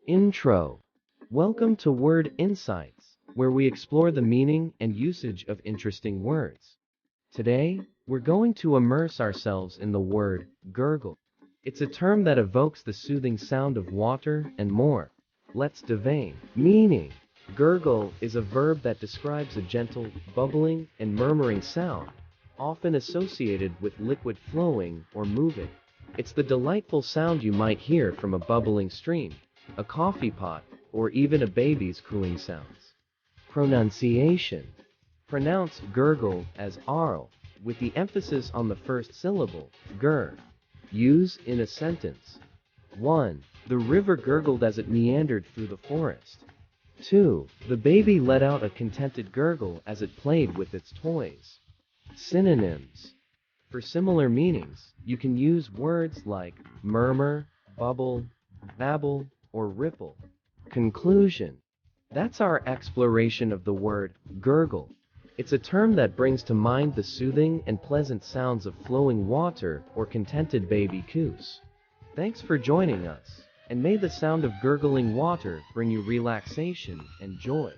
Intro. Welcome to Word Insights, where we explore the meaning and usage of interesting words. Today, we're going to immerse ourselves in the word gurgle. It's a term that evokes the soothing sound of water and more. Let's divine. Meaning. Gurgle is a verb that describes a gentle, bubbling, and murmuring sound, often associated with liquid flowing or moving. It's the delightful sound you might hear from a bubbling stream, a coffee pot, or even a baby's cooing sounds. Pronunciation. Pronounce gurgle as arl, with the emphasis on the first syllable, gur. Use in a sentence. 1. The river gurgled as it meandered through the forest. 2. The baby let out a contented gurgle as it played with its toys. Synonyms. For similar meanings, you can use words like murmur, bubble, babble, or ripple. Conclusion. That's our exploration of the word gurgle. It's a term that brings to mind the soothing and pleasant sounds of flowing water or contented baby coos. Thanks for joining us, and may the sound of gurgling water bring you relaxation and joy.